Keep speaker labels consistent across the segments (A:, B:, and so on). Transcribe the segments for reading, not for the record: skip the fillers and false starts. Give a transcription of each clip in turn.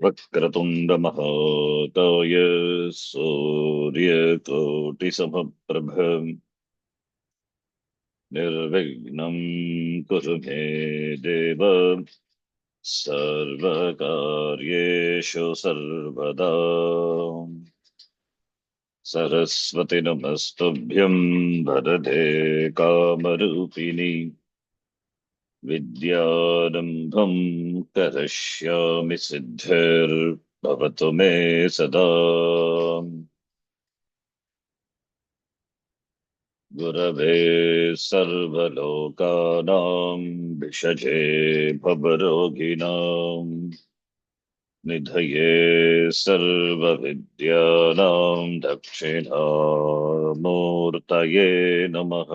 A: वक्रतुंड महाकाय सूर्यकोटिसमप्रभ निर्विघ्नं कुरु मे देव सर्वकार्येषु सर्वदा। सरस्वती नमस्तुभ्यं वरदे कामरूपिणि विद्यारम्भं करिष्यामि सिद्धिर्भवतु मे सदा। गुरवे सर्वलोकानां भिषजे भवरोगिणां निधये सर्वविद्यानां दक्षिणामूर्तये नमः।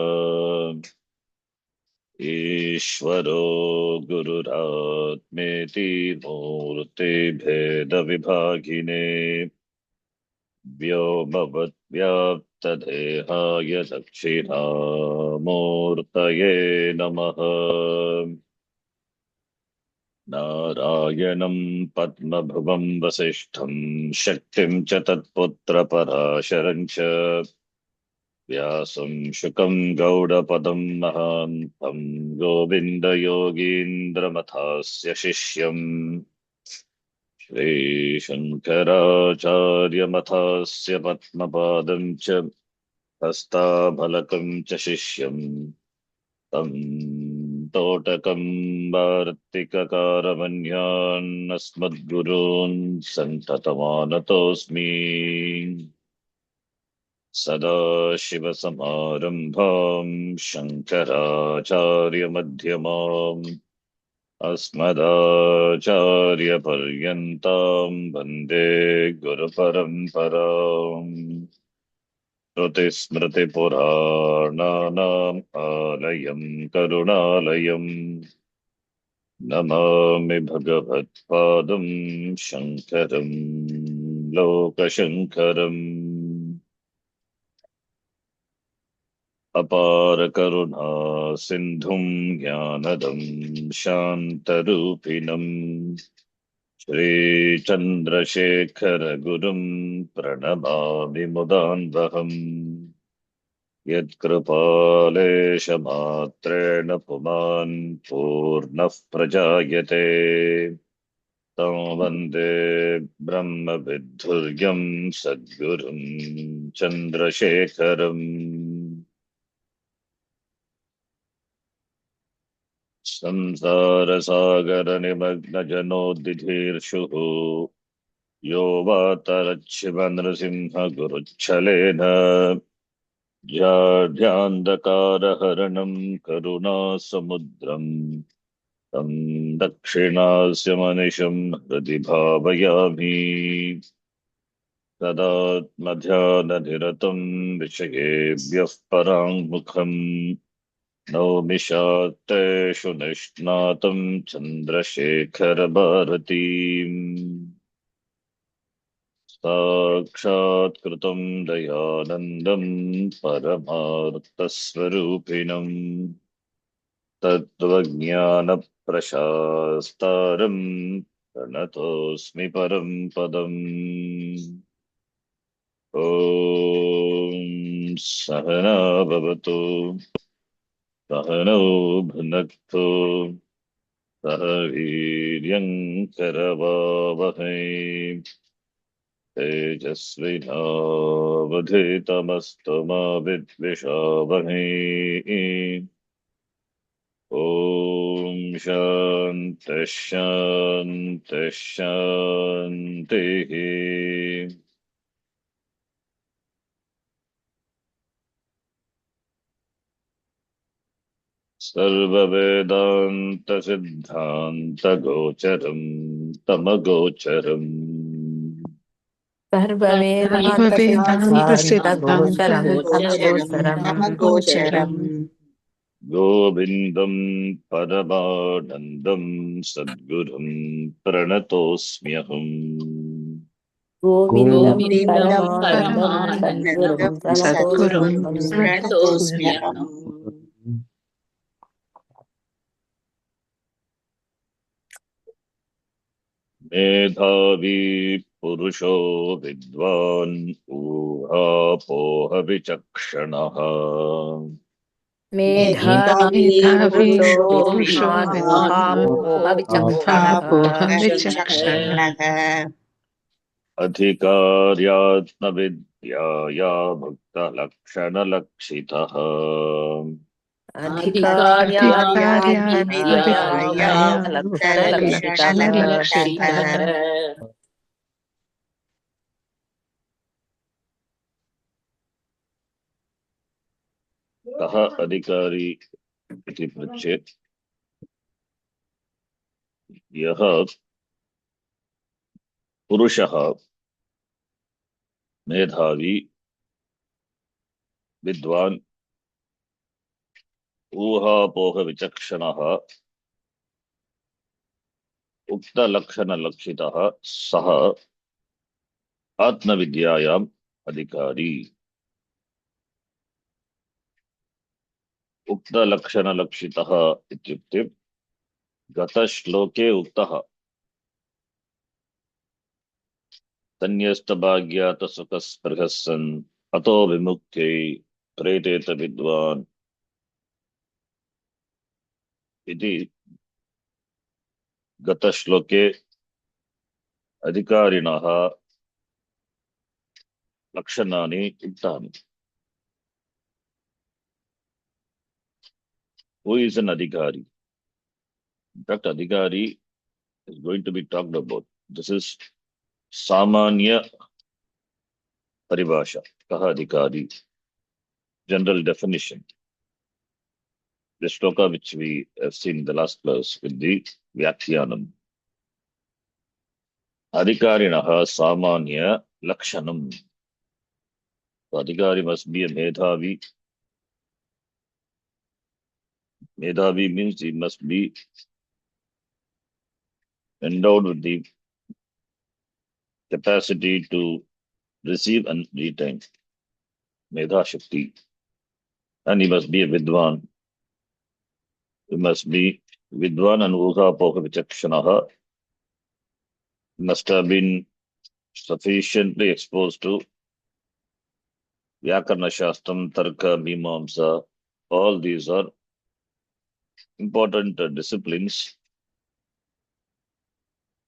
A: ईश्वरो गुरुरात्मेति मूर्तिभेदविभागिने व्योमवद्व्याप्तदेहाय दक्षिणामूर्तये नमः। नारायणं पद्मभुवं वसिष्ठं शक्तिं च तत्पुत्रपराशरं च व्यासं शुकं गौडपदं महान्तं गोविन्दयोगीन्द्रमथास्य शिष्यम् श्रीशङ्कराचार्यमथास्य पद्मपादं च हस्ताफलकं च शिष्यं तं तोटकं वार्तिककारमन्यान्नस्मद्गुरून् सन्ततमानतोऽस्मि। सदाशिवसमारम्भां शङ्कराचार्यमध्यमाम् अस्मदाचार्यपर्यन्तां वन्दे गुरुपरम्पराम्। श्रुतिस्मृतिपुराणानाम् आलयं करुणालयम् नमामि भगवत्पादं शङ्करं लोकशङ्करम्। अपार करुणा सिन्धुं ज्ञानदं शान्तरूपिणं श्रीचन्द्रशेखर गुरुं प्रणमामि मुदान्वहम्। यत्कृपालेशमात्रेण पुमान् पूर्णः प्रजायते तं वन्दे ब्रह्मविद्धुर्यं सद्गुरुं चन्द्रशेखरम्। संसारसागरनिमग्नजनोद्दिधीर्षुः यो वातरच्छिवनृसिंहगुरुच्छलेन जाढ्यान्धकारहरणं करुणासमुद्रं तं दक्षिणास्यमनिशं हृदि भावयामि। तदात्मध्याननिरतं विषयेभ्यः पराङ्मुखम् नौमि शाक्तेषु निष्णातं चन्द्रशेखरभारतीम्। साक्षात्कृतं दयानन्दं परमार्थस्वरूपिणं तत्त्वज्ञानप्रशास्तारं प्रणतोऽस्मि परं पदम्। ॐ सहना भवतु सहनौ भुनक्तु सह वीर्यङ्करवावहै तेजस्विनावधीतमस्तु मा विद्विषावहै। ॐ शान्तिः शान्तिः शान्तिः। सर्ववेदान्तसिद्धान्तगोचरं तमगोचरम्
B: सर्ववेदान्तसिद्धान्तगोचरं
C: सर्ववेदान्तसिद्धान्तगोचरं
B: तमगोचरम्
C: तमगोचरम्
A: गोविन्दं परमानन्दं सद्गुरुं प्रणतोऽस्म्यहम्।
B: गोविन्दं
C: गोविन्दं
B: परमानन्दं सद्गुरुं
C: परमानन्दं सद्गुरुं
B: प्रणतोऽस्म्यहम्।
C: प्रणतोऽस्म्यहम्।
A: मेधावी पुरुषो विद्वान् ऊहापोहविचक्षणः।
B: मेधावी
C: मेधावी
B: पुरुषो
C: पुरुषो
B: विद्वान्
C: विद्वान्
B: ऊहापोहविचक्षणः।
C: ऊहापोहविचक्षणः।
A: अधिकार्यात्मविद्याया भक्तलक्षणलक्षितः।
B: अधिकार्यात्मविद्याया
C: अधिकार्यात्मविद्याया
B: भक्तलक्षणलक्षितः।
C: भक्तलक्षणलक्षितः।
A: कः अधिकारी इति पृच्छेत् यः पुरुषः मेधावी विद्वान् ऊहापोहविचक्षणः उक्तलक्षणलक्षितः सः आत्मविद्यायाम् अधिकारी। उक्तलक्षणलक्षितः इत्युक्ते गतश्लोके उक्तः तन्यस्तभाग्यातसुखस्पृहः सन् अतो विमुक्त्यै प्रेतेत विद्वान् इति गतश्लोके अधिकारिणः लक्षणानि उक्तानि। Who is an adhikari? In fact, adhikari is going to be talked about. This is samanya paribhasha. Kaha adhikari? General definition. The shloka which we have seen in the last class with the Vyakhyanam. Adhikarinaha samanya lakshanam. So adhikari must be a medhavi. Medhavi means he must be endowed with the capacity to receive and retain. Medha Shakti. And he must be a Vidwan. He must be Vidwan and Uha Poha Vichakshanaha. He must have been sufficiently exposed to Vyakarna Shastram, Tarka, Mimamsa. All these are important disciplines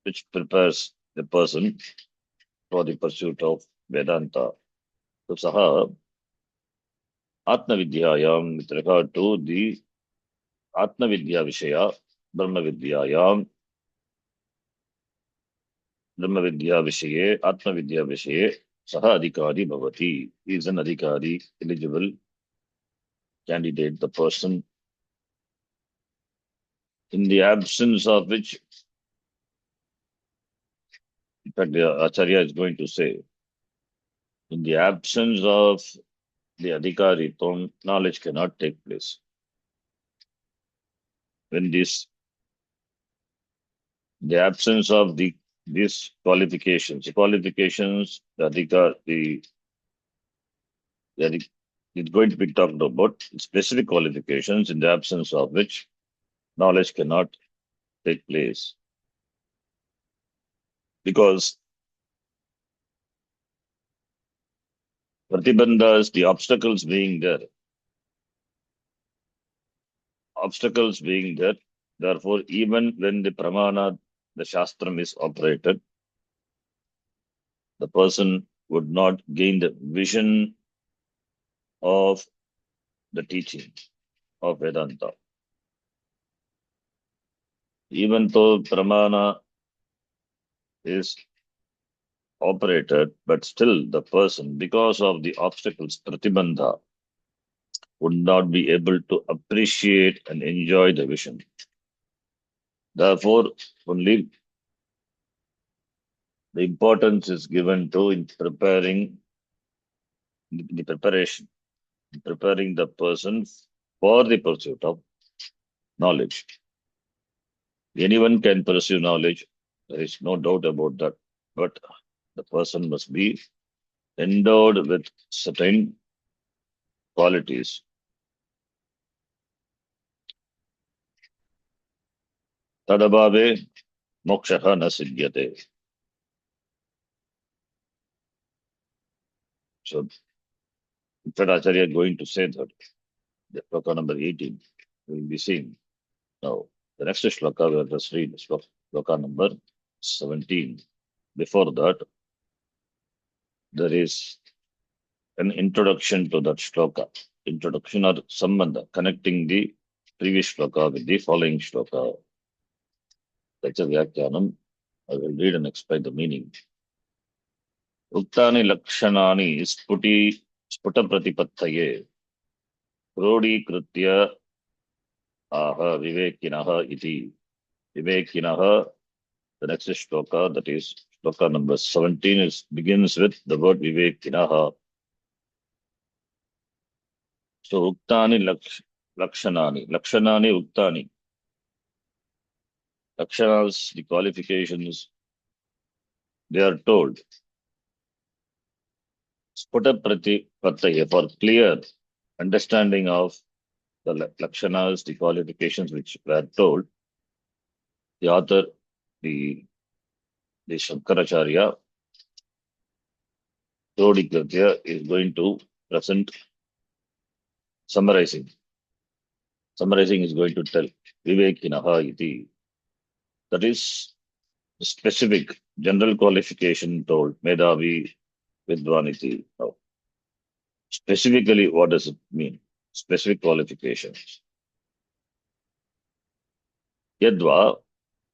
A: which prepares the person for the pursuit of Vedanta. So Saha Atma Vidyayam with regard to the Atma Vidya Vishaya, Brahma Vidyayam, Brahma Vidya Vishaye, Atma Vidya Vishaye, Saha Adhikari Bhavati. He is an Adhikari, eligible candidate, the person in the absence of which, in fact, the Acharya is going to say, in the absence of the Adhikari, knowledge cannot take place. When the absence of these qualifications, the Adhikari, it's going to be talked about specific qualifications in the absence of which knowledge cannot take place. Because pratibandhas, the obstacles being there, therefore, even when the pramana, the shastram is operated, the person would not gain the vision of the teaching of Vedanta. Even though pramana is operated, but still the person, because of the obstacles, pratibandha, would not be able to appreciate and enjoy the vision. Therefore, only the importance is given to in preparing the preparation, preparing the person for the pursuit of knowledge. Anyone can pursue knowledge. There is no doubt about that. But the person must be endowed with certain qualities. Tadabhave mokshaha na siddhyate. So, Acharya is going to say that. The shloka number 18 will be seen. Now, the next shloka we will just read, shloka number 17. Before that, there is an introduction to that shloka. Introduction or sambandha, connecting the previous shloka with the following shloka. That's a vyakyanam. I will read and explain the meaning. Uktani lakshanani sputa pratipattaye krodikritya aha vivekinaha iti. Vivekinaha, the next shloka, that is shloka number 17, begins with the word vivekinaha. So uktani lakshanani. Lakshanani uktani. Lakshanas, the qualifications, they are told. Sputa pratipattaya, for clear understanding of the lakshanas, the qualifications which were told, the author, the Shankaracharya, Todikratya, is going to present summarizing. Summarizing is going to tell Vivekinaha iti. That is specific general qualification told Medhavi Vidwan iti. Now, specifically, what does it mean? Specific qualifications. Yadva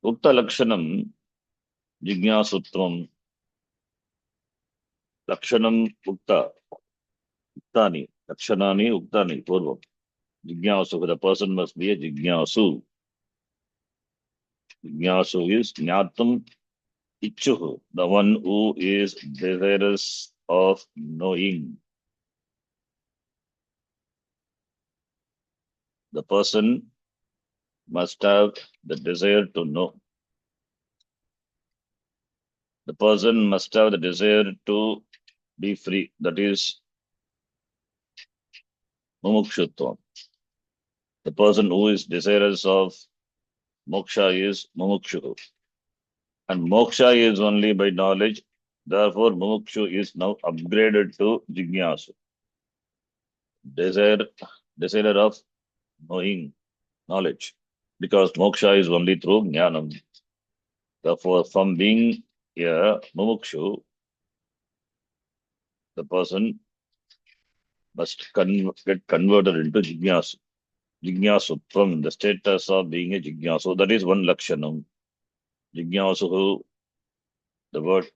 A: Ukta Lakshanam Jignasutvam Lakshanam Ukta Uktani Lakshanani Uktani Purvam. Jignasu, the person must be a Jignasu. Jignasu is Jnatam Ichuhu, the one who is desirous of knowing. The person must have the desire to know. The person must have the desire to be free. That is mumukshutvam. The person who is desirous of moksha is mumukshu. And moksha is only by knowledge. Therefore, mumukshu is now upgraded to jignasu. Desire of knowing, knowledge. Because moksha is only through jnanam. Therefore, from being a mumukshu, the person must get converted into jignasu. Jignasu, from the status of being a jignasu. That is one lakshanam. Jignasu, the word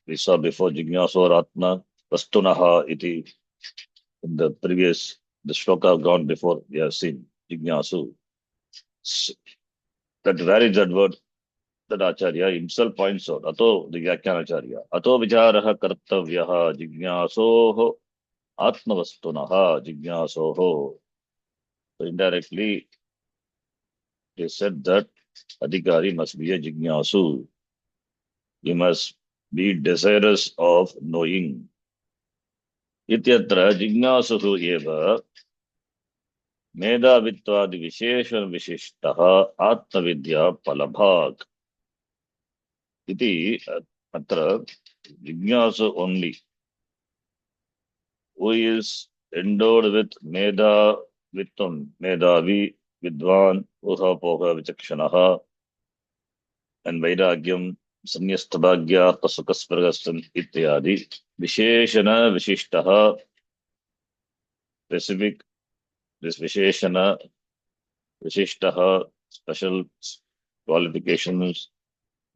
A: we saw before, jignasu or atma, vastunaha iti. In the shloka gone before, we have seen jignasu. That where is that word? That Acharya himself points out. Ato, the Vyakyanacharya. Ato vicharaha kartavyaha jignasoho atmavastunaha jignasoho. So indirectly, they said that Adhikari must be a jignasu. He must be desirous of knowing. Ityatra jignasu eva Medhavitvadi Visheshan Vishishtaha Atmavidya Palabhag. Iti atra Jignasu only, who is endowed with Medhavitvam, Medhavi, Vidwan, Uhapoha Vichakshanaha, and Vairagyam, Sanyastabhagya, Pasukaspragasam, Ityadi, Visheshana Vishishtaha, specific, this Visheshana, Vishishtaha, special qualifications,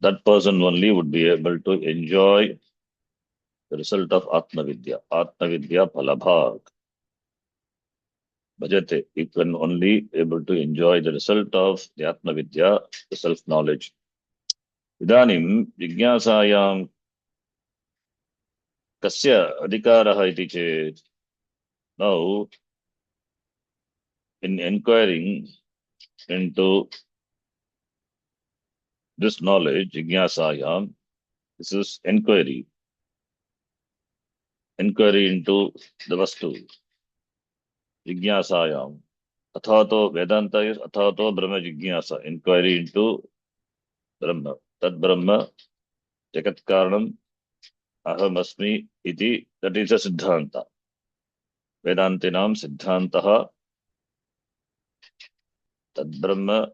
A: that person only would be able to enjoy the result of Atmavidya. Atmavidya Palabhag. Bhajate, you can only able to enjoy the result of the Atmavidya, the self-knowledge. Idanim Jignasayam Kasya Adhikaraha iti chet. Now, in inquiring into this knowledge, jignasayam, this is inquiry into the vastu, jignasayam. Athato Vedanta is Athato Brahma Jignasa, inquiry into Brahma. Tad Brahma, Jagat Karanam, Aham Asmi iti, that is a Siddhanta. Vedantinam Siddhantaha, Tad Brahma,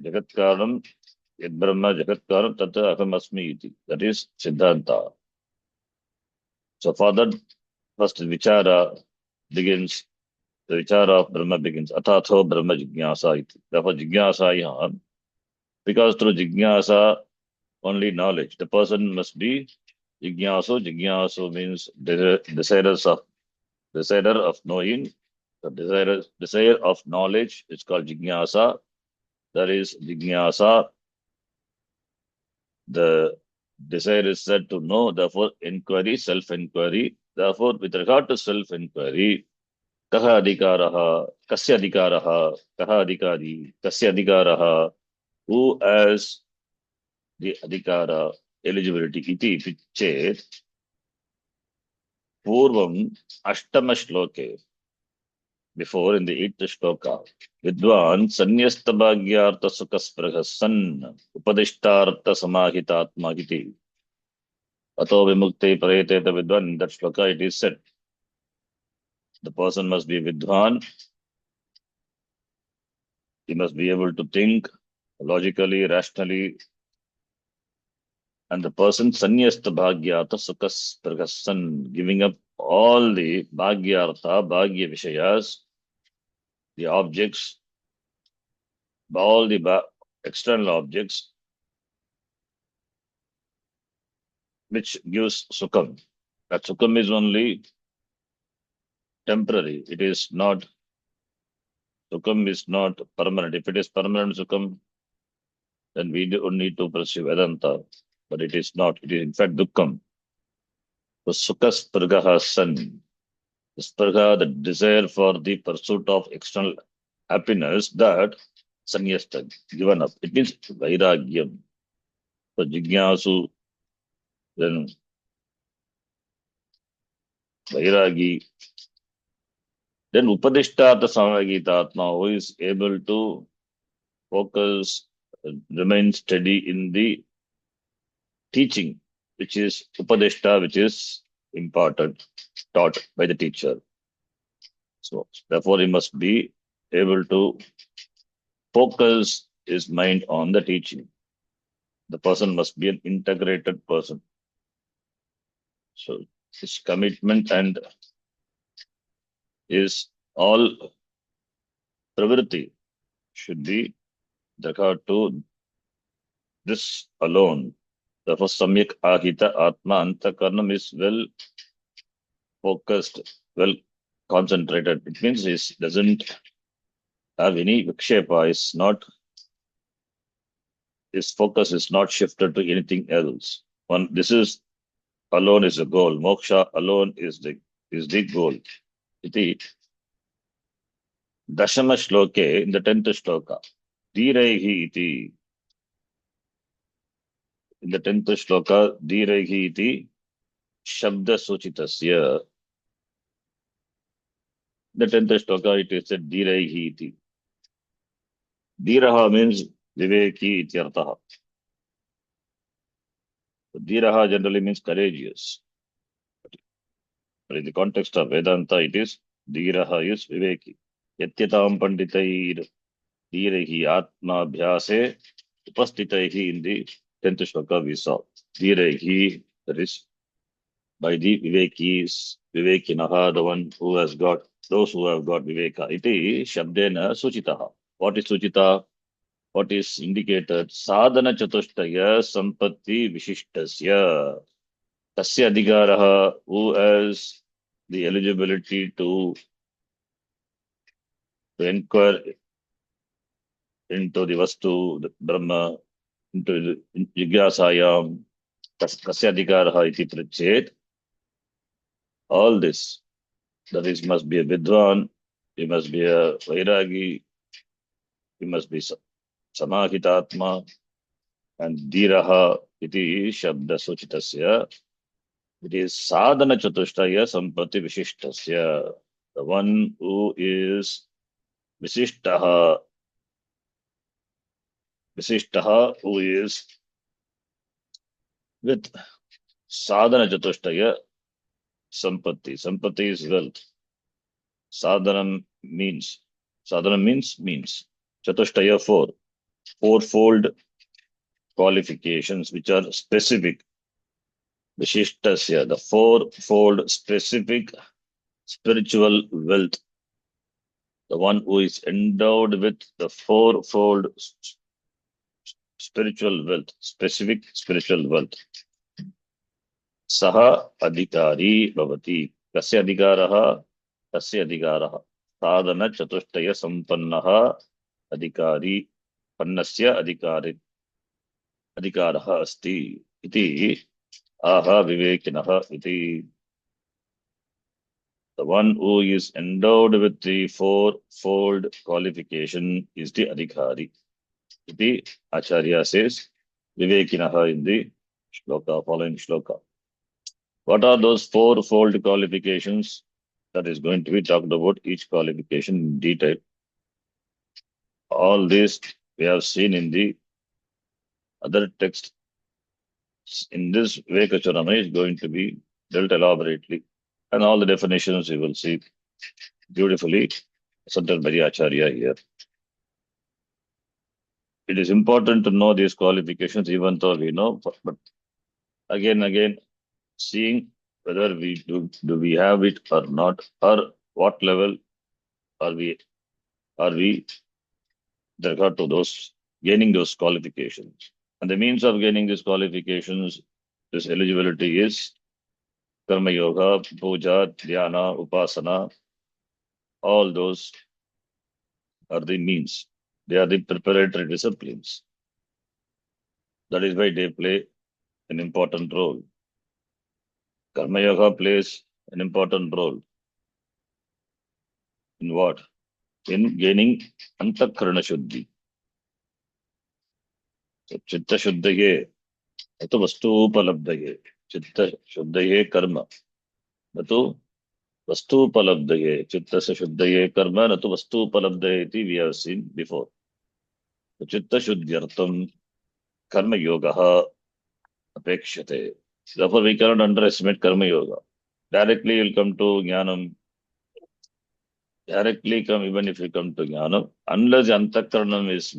A: Jagat Karanam, Yad Brahma Jagat Karanam, Tat Aham Asmi iti, that is Siddhanta. So for that, first Vichara begins, the Vichara of Brahma begins, Athatho Brahma Jignasa iti. Therefore, Jignasa, because through Jignasa, only knowledge. The person must be jignasu. Jignasu means decider of knowing. The desire of knowledge is called jignasa. That is jignasa. The desire is said to know. Therefore, inquiry, self-inquiry. Therefore, with regard to self-inquiry, kaha adhikaraha, kasya adhikaraha, kaha adhikari, kasya adhikaraha, who has the adhikara, eligibility, iti chet, Purvam Ashtama Shloke, before in the 8th shloka, Vidwan Sanyasta Bhagyartha Sukasprahasan Upadishtartha Samahitatma Hiti. Ato Vimukte Pareteta Vidwan, in that shloka it is said, the person must be Vidwan, he must be able to think logically, rationally, and the person Sanyasta Bhagyartha Sukasprahasan, giving up all the Bhagyartha, Bhagya Vishayas, the objects, all the external objects, which gives sukham. That sukham is only temporary. It is not, sukham is not permanent. If it is permanent sukham, then we don't need to pursue Vedanta. But it is not. It is in fact dukkham. So sukha spurgaha san. The spurga, the desire for the pursuit of external happiness, that sanyasta, given up. It means vairagyam. So jignasu, then vairagi, then upadishtartha samagitatma, who is able to focus, remain steady in the teaching, which is upadishta, which is important, taught by the teacher. So therefore he must be able to focus his mind on the teaching. The person must be an integrated person. So his commitment and his all pravritti should be regard to this alone. Therefore, samyak ahita atma antakarnam is well focused, well concentrated. It means he doesn't have any vikshepa, is not, his focus is not shifted to anything else. This is alone is the goal. Moksha alone is the goal. Iti Dashama Shloke, in the 10th shloka. Dhirehi iti. In the 10th shloka, Dhirehi iti Shabda Suchitasya. The 10th shloka, it is said Dhirehi iti. Dhiraha means Viveki ityartaha. Dhiraha generally means courageous. But in the context of Vedanta, it is Dhiraha is Viveki. Yatyatam Panditair Dhirehi Atma Bhyase Upastitaihi, in the 10th shloka we saw. Dhirehi, that is by the Vivekis, Vivekinaha, the one who has got, those who have got Viveka. Iti Shabdena Suchitaha. What is Suchita? What is indicated? Sadhana Chatushtaya Sampatti Vishishtasya. Tasya Adhikaraha, who has the eligibility to inquire into the Vastu, the Brahma, into the Jigyasayam, Kasya Adhikaraha iti prachet. All this, that is, must be a Vidwan, You must be a Vairagi. You must be Samahitatma. And Dhiraha iti Shabda Suchitasya. It is Sadhana Chatushtaya Sampatti Vishishtasya. The one who is Visishtaha, Visishtaha, who is with Sadhana Chatushtaya Sampatti. Sampatti is wealth. Sadhana means. Chatushtaya fourfold qualifications which are specific. Vishishtasya, the fourfold specific spiritual wealth. The one who is endowed with the fourfold spiritual wealth, specific spiritual wealth. Saha adhikari bhavati. Kasya adhikaraha? Kasya adhikaraha. Sadhana chatushtaya sampannaha adhikari. Pannasya adhikaraha asti. Iti aha vivekinaha iti. The one who is endowed with the fourfold qualification is the adhikari. Iti Acharya says, Vivekinaha in the Shloka, following Shloka. What are those fourfold qualifications? That is going to be talked about each qualification in detail. All this we have seen in the other text. In this, Vivekachudamani is going to be dealt elaborately. And all the definitions you will see beautifully presented by the Acharya here. It is important to know these qualifications, even though we know, but again, seeing whether we do we have it or not, or what level are we with regard to those gaining those qualifications. And the means of gaining these qualifications, this eligibility is karma yoga, puja, dhyana, upasana. All those are the means. They are the preparatory disciplines. That is why they play an important role. Karma yoga plays an important role in what? In gaining antakarana shuddhi. So chitta shuddhaye, to vastu upalabdhaye. Chitta shuddhaye karma. Natu vastu upalabdhaye. Chitta shuddhaye karma. Natu vastu upalabdhaye iti we have seen before. So chitta shuddhyartam karma yogaha apekshate. Therefore we cannot underestimate karma yoga. Directly you'll come to jnanam. Directly come, even if you come to jnanam, unless antakaranam is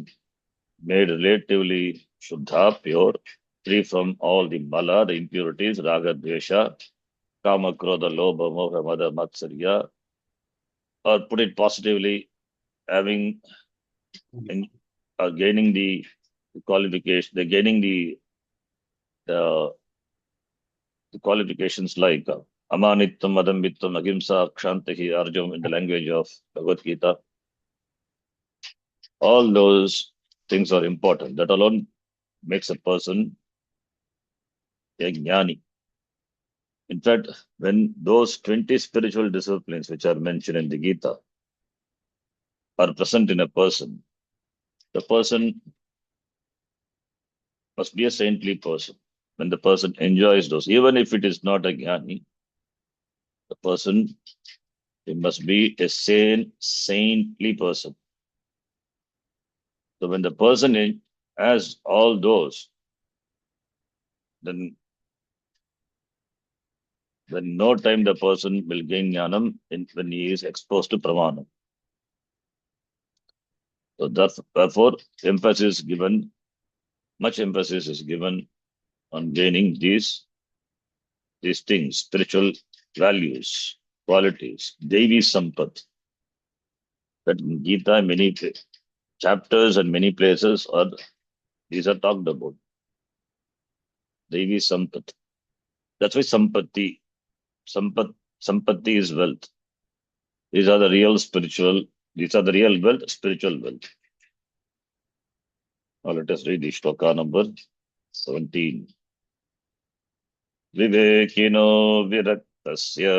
A: made relatively shuddha, pure, free from all the mala, the impurities, raga, dvesha, kama, krodha, lobha, moha, mada, matsarya, or put it positively, having in, gaining the qualification, the gaining the, the qualifications like amanittam, adambittam, ahimsa, kshantahi, arjam in the language of Bhagavad Gita. All those things are important. That alone makes a person a jnani. In fact, when those 20 spiritual disciplines which are mentioned in the Gita are present in a person, the person must be a saintly person. When the person enjoys those, even if it is not a jnani, the person, it must be a saintly person. So when the person has all those, then no time the person will gain jnanam when he is exposed to pramanam. So therefore, much emphasis is given on gaining these things, spiritual values, qualities, Devi Sampat. That in Gita, many chapters and many places these are talked about. Devi Sampat. That's why Sampatti is wealth. These are the real wealth, spiritual wealth. Now let us read the Shloka number 17. Vivekino तस्य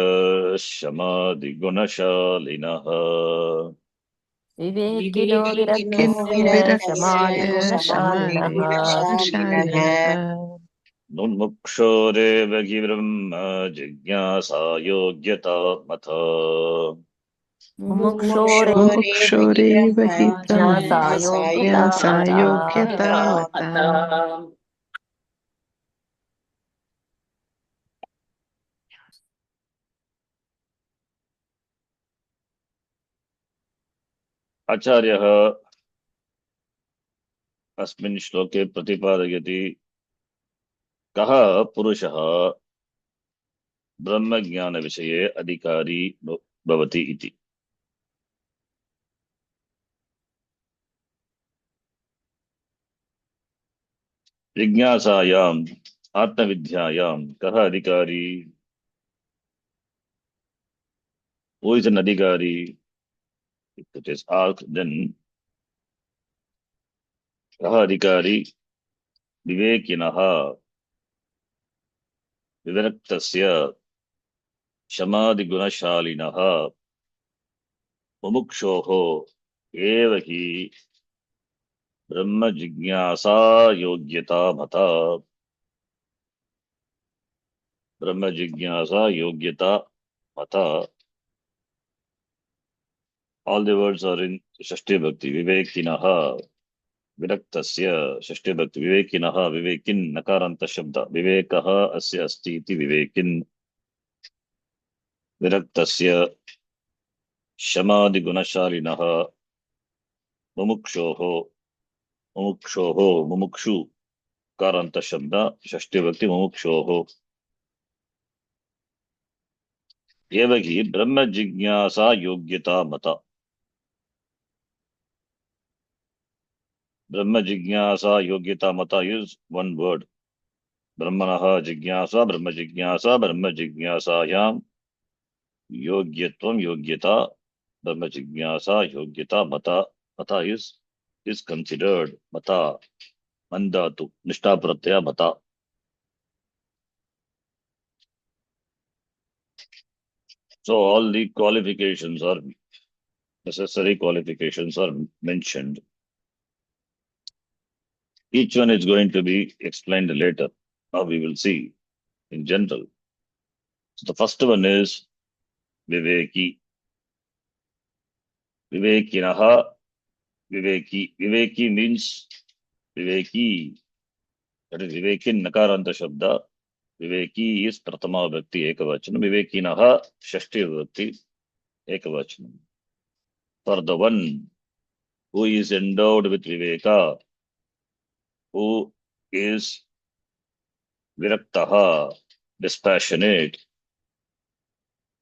A: शमादिगुणशालिनः
B: विवेकिनो
C: किनो
B: विरक्तस्य
C: विरक्तस्य
B: समाधिगुणशालिनः
C: समाधिगुणशालिनः
A: मुमुक्षोरेव हि ब्रह्म जिज्ञासा योग्यता मथ
C: मुमुक्षोरेव हि ब्रह्म
B: जिज्ञासा योग्यता
C: जिज्ञासा
B: मता
C: योग्यता मता
A: आचार्यः अस्मिन् श्लोके प्रतिपादयति कः पुरुषः ब्रह्मज्ञानविषये अधिकारी भवति इति। जिज्ञासायाम् आत्मविद्यायां कः अधिकारी? Who is an अधिकारी? If it is asked, then कः अधिकारी? विवेकिनः विविरक्तस्य शमादिगुणशालिनः मुमुक्षोः एव हि ब्रह्म जिज्ञासा योग्यता मता ब्रह्म जिज्ञासा योग्यता मता. All the words are in Shashti Bhakti. Vivekinaha विरक्तस्य षष्ठी भक्ति विवेकिनः विवेकिन् नकारान्त शब्द विवेकः अस्य अस्ति इति विवेकिन् विरक्तस्य शमादिगुणशालिनः मुमुक्षोः मुमुक्षोः मुमुक्षु कारान्त शब्द षष्ठी भक्ति मुमुक्षोः एव हि ब्रह्म जिज्ञासा योग्यता मता ब्रह्म जिज्ञासा योग्यता मता is one word. ब्रह्मणः जिज्ञासा ब्रह्म जिज्ञासायां योग्यत्वं योग्यता ब्रह्म जिज्ञासा योग्यता mata mata is considered mata mandatu nishta pratyaya mata. So all the qualifications are necessary qualifications are mentioned. Each one is going to be explained later. Now we will see in general. So the first one is viveki. Vivekinaha viveki. Viveki means viveki. That is vivekin nakaranta shabda. Viveki is pratama bhakti ekavachanam. Vivekinaha shashti bhakti ekavachanam. For the one who is endowed with viveka, who is viraktaha, dispassionate,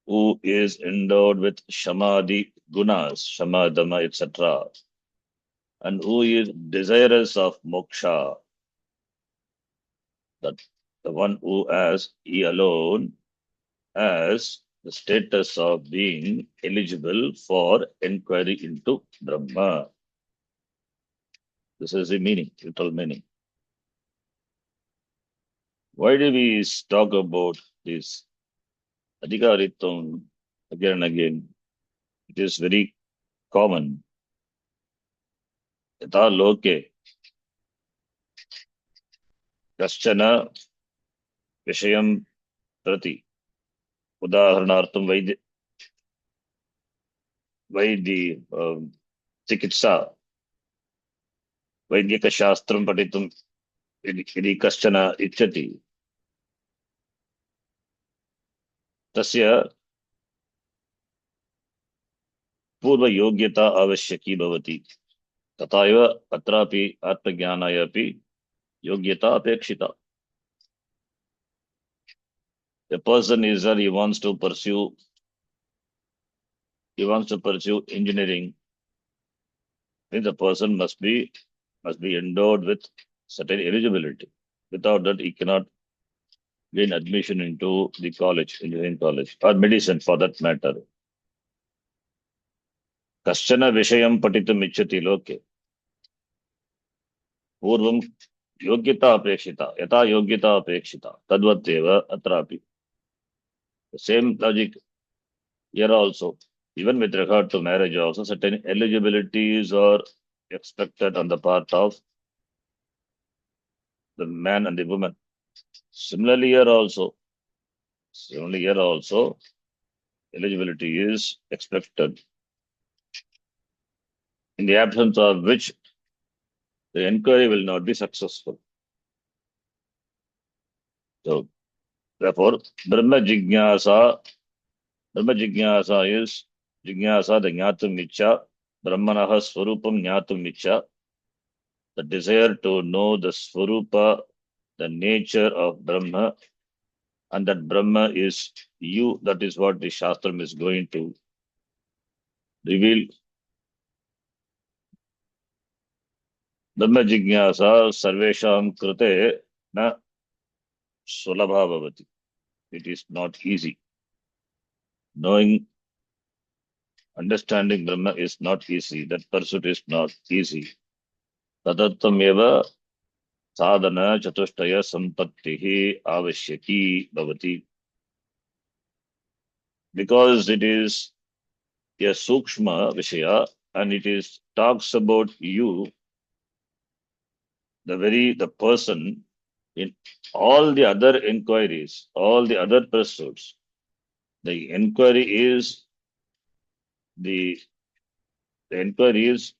A: who is endowed with shamadhi gunas, shamadama, etc., and who is desirous of moksha, that the one who has, he alone has the status of being eligible for inquiry into Brahma. This is the meaning, literal meaning. Why do we talk about this adhikaritvam again and again? It is very common. Yatha loke kaschana vishayam prati. उदाहरणार्थं वैद्य चिकित्सा वैदिकशास्त्रं पठितुं यदि कश्चन इच्छति तस्य पूर्वयोग्यता आवश्यकी भवति तथा एव अत्रापि आत्मज्ञानाय अपि योग्यता अपेक्षिता. A person is that he wants to pursue engineering, then the person must be endowed with certain eligibility. Without that, he cannot gain admission into the college, engineering college, or medicine for that matter. Kaschana vishayam patitum ichchati loke. Purvam yogyata apekshita, yata yogyata apekshita, tadvat eva atrapi. The same logic here also. Even with regard to marriage also, certain eligibilities are expected on the part of the man and the woman. Similarly here also, eligibility is expected, in the absence of which the inquiry will not be successful. So, therefore, Brahma Jignasa is Jignasa, the Jnatum Icha, Brahmanaha Swarupam Jnatum Icha, the desire to know the Swarupa, the nature of Brahma, and that Brahma is you. That is what the Shastram is going to reveal. Brahma Jignasa Sarvesham Krute na Sulabha Bhavati. It is not easy. Knowing, understanding Brahma is not easy. That pursuit is not easy. Tadattam eva sadhana chatushtaya sampattihi avashyaki bhavati. Because it is a sukshma vishaya and it is talks about you, the person, in all the other inquiries, all the other pursuits. The inquiry is the, the inquiry is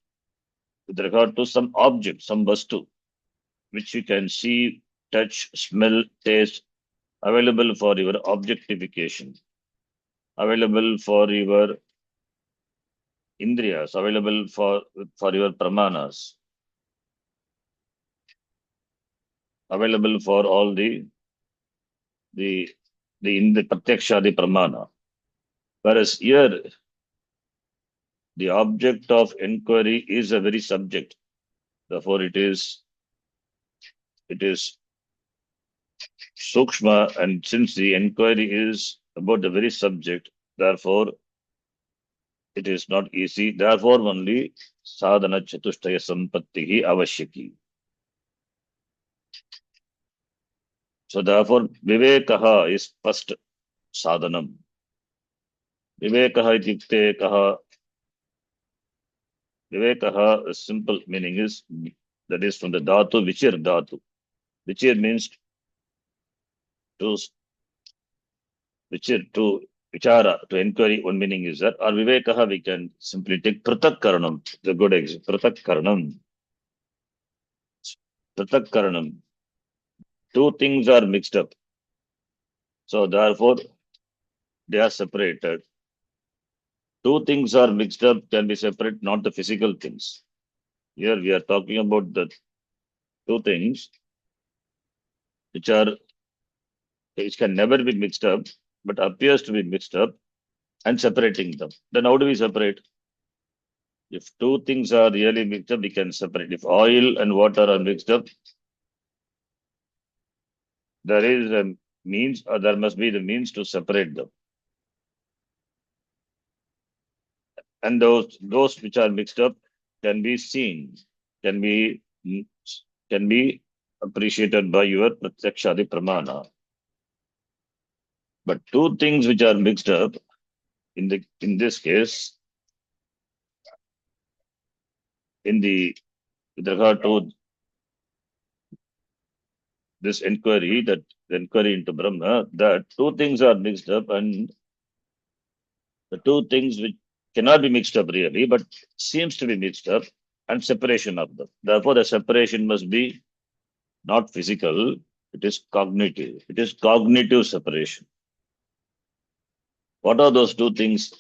A: with regard to some object, some vastu, which you can see, touch, smell, taste, available for your objectification, available for your indriyas, available for your pramanas, available for all the in the pratyaksha, the pramana. Whereas here, the object of inquiry is a very subject. Therefore, it is sukshma, and since the inquiry is about the very subject, therefore it is not easy. Therefore, only sadhana chatushtaya sampattihi avashyaki. So therefore, vivekaha is first sadhanam. Vivekaha ityukte kaha. Vivekaha, a simple meaning is, that is from the dhatu, vichir dhatu. Vichir means to vichara, to inquiry. One meaning is that, or vivekaha, we can simply take pratak karanam, the good example. Pratak karanam. Pratak karanam. Two things are mixed up. So therefore, they are separated. Two things are mixed up, can be separate, not the physical things. Here we are talking about the two things which can never be mixed up, but appears to be mixed up, and separating them. Then how do we separate? If two things are really mixed up, we can separate. If oil and water are mixed up, there is a means, or there must be the means to separate them. And those which are mixed up can be seen, can be appreciated by your pratyakshadi pramana. But two things which are mixed up, in this case, with regard to this inquiry, that the inquiry into Brahma, that two things are mixed up, and the two things which cannot be mixed up really, but seems to be mixed up, and separation of them. Therefore, the separation must be not physical, it is cognitive. It is cognitive separation. What are those two things?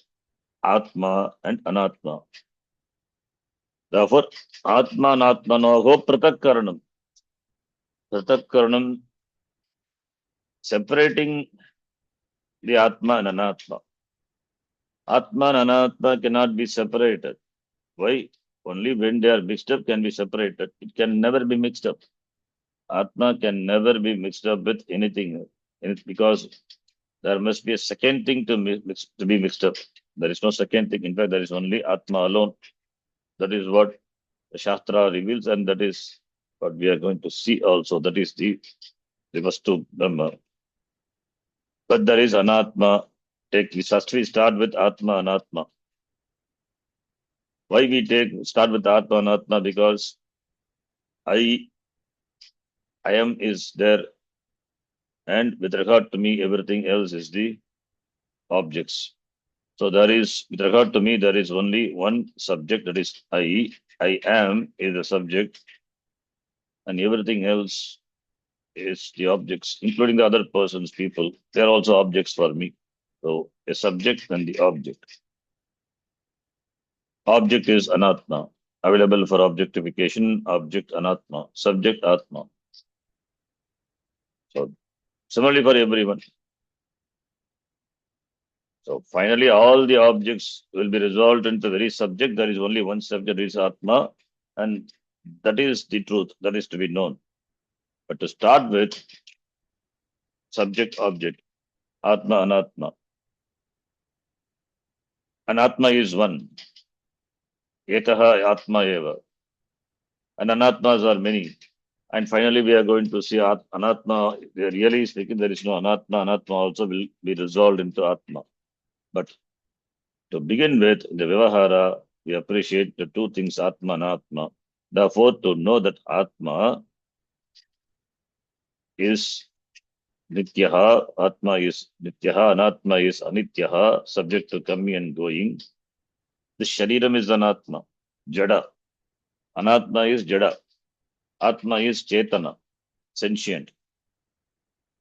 A: Atma and Anatma. Therefore, Atma and Atmanoho pratak karanam. Pratak karanam, separating the Atma and Anatma. Atma and Anatma cannot be separated. Why? Only when they are mixed up can be separated. It can never be mixed up. Atma can never be mixed up with anything. Because there must be a second thing to be mixed up. There is no second thing. In fact, there is only Atma alone. That is what the Shastra reveals, and that is what we are going to see also. That is the Vastu Brahma. But there is anatma. We start with atma, anatma. Why we start with atma, anatma? Because I am is there, and with regard to me, everything else is the objects. So there is, with regard to me, there is only one subject, that is I. I am is the subject, and everything else is the objects, including the other persons, people. They are also objects for me. So a subject and the object. Object is anatma, available for objectification. Object anatma, subject atma. So similarly for everyone. So finally, all the objects will be resolved into the very subject. There is only one subject, is atma, and that is the truth. That is to be known. But to start with, subject object, atma anatma. Anatma is one. Ekaha atma eva. And anatmas are many. And finally, we are going to see anatma. Really speaking, there is no anatma. Anatma also will be resolved into atma. But to begin with, in the Vivahara, we appreciate the two things, atma and atma. Therefore, to know that atma is nityaha, atma is nityaha, anatma is anityaha, subject to coming and going. The shariram is anatma, jada. Anatma is jada. Atma is chetana, sentient.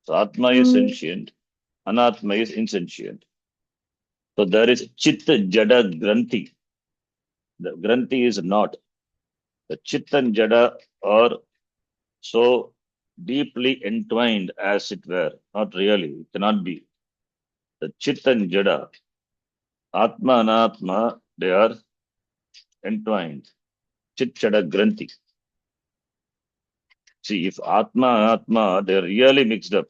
A: So Atma is sentient, Anatma is insentient. So there is Chitta Jada Granthi. The Granthi is not. The Chitta and Jada are so deeply entwined, as it were. Not really, it cannot be. The Chitta and Jada, Atma and Anatma, they are entwined. Chit Jada Granthi. See, if Atma and Atma, they are really mixed up,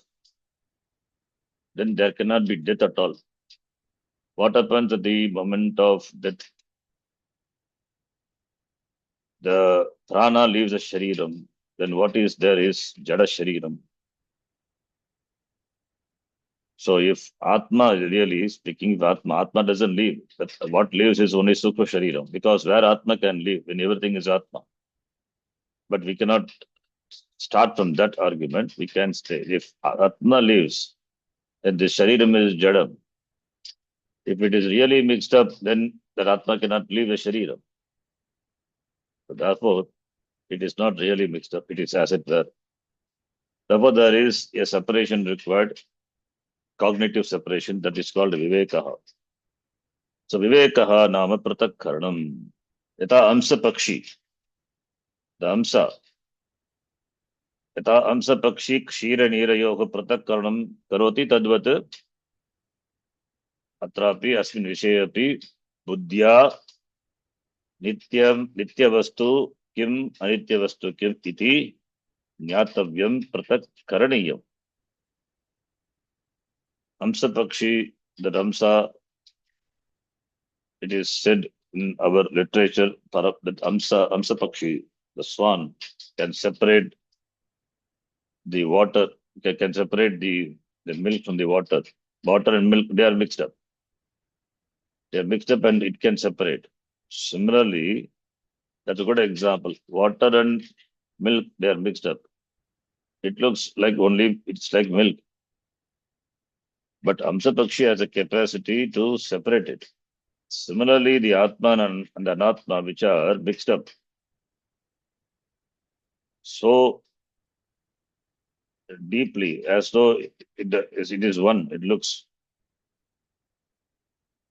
A: then there cannot be death at all. What happens at the moment of death? The prana leaves the shariram, then what is there is jada shariram. So if Atma really speaking, if Atma doesn't leave, what leaves is only Sukha shariram, because where Atma can live when everything is Atma. But we cannot start from that argument. We can say if Atma leaves, then the shariram is jadam. If it is really mixed up, then that Atma cannot leave the shariram. So therefore, it is not really mixed up. It is as it were. Therefore, there is a separation required, cognitive separation, that is called Vivekaha. So Vivekaha nama pratakkaranam. Yata amsa pakshi. The amsa. Yata amsa pakshi kshira nirayoha pratakkaranam karoti tadvat atrapi asmin vishayapi buddhya nityavastu kim anityavastu kim iti jnatavyam pratakkaraniyam. Amsa pakshi, that amsa, it is said in our literature that Amsa Pakshi, the swan, can separate the water, can separate the milk from the water. Water and milk, they are mixed up. They are mixed up and it can separate. Similarly, that's a good example. Water and milk, they are mixed up. It looks like only, it's like milk. But Amsa Pakshi has a capacity to separate it. Similarly, the Atman and Anatma, which are mixed up. So deeply, as though it is one, it looks.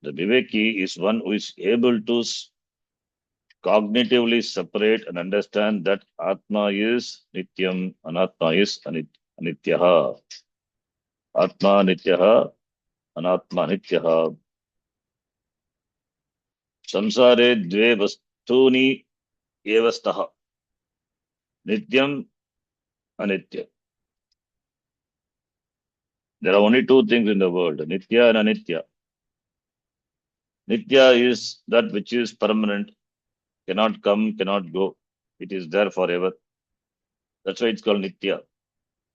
A: The Viveki is one who is able to cognitively separate and understand that Atma is Nityam, Anatma is Anityaha. Atma Nityaha, Anatma Nityaha. Samsare dve vastuni evastaha. Nityam, Anitya. There are only two things in the world, Nitya and Anitya. Nitya is that which is permanent, cannot come, cannot go. It is there forever. That's why it's called Nitya.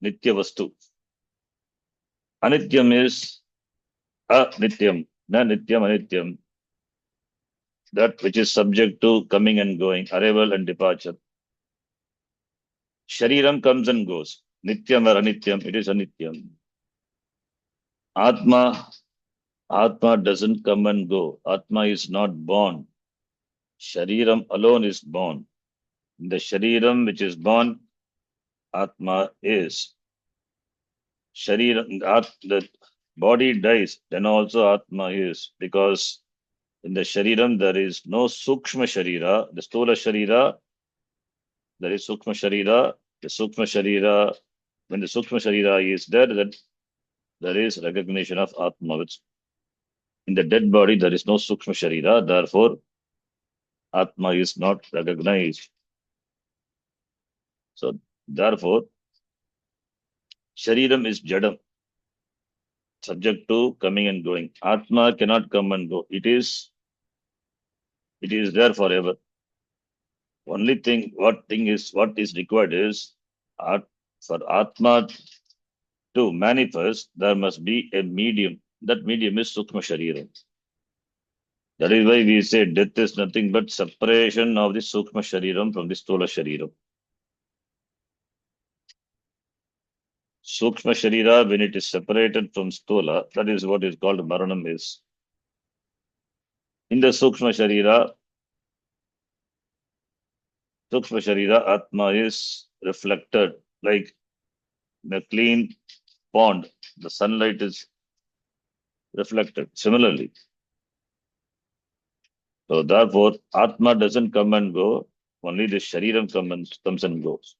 A: Nitya Vastu. Anityam is anityam, na nityam, anityam. That which is subject to coming and going, arrival and departure. Shariram comes and goes. Nityam or anityam, it is anityam. Atma, Atma doesn't come and go. Atma is not born. Shariram alone is born. In the Shariram which is born, Atma is. Shariram, the body dies, then also Atma is. Because in the Shariram there is no Sukshma Sharira. The Stula Sharira, there is Sukshma Sharira. The Sukshma Sharira, when the Sukshma Sharira is there, then there is recognition of Atma. In the dead body, there is no Sukshma Sharira. Therefore, Atma is not recognized. So, therefore, Shariram is Jadam, subject to coming and going. Atma cannot come and go. It is there forever. Only thing, what is required is for Atma to manifest, there must be a medium. That medium is Sukshma Sharira. That is why we say death is nothing but separation of the Sukshma Shariram from the Stula Shariram. Sukshma Sharira, when it is separated from Stula, that is what is called Maranam is. In the Sukshma Sharira, Atma is reflected like in a clean pond. The sunlight is reflected. Similarly, so therefore, Atma doesn't come and go, only the Shariram comes and goes.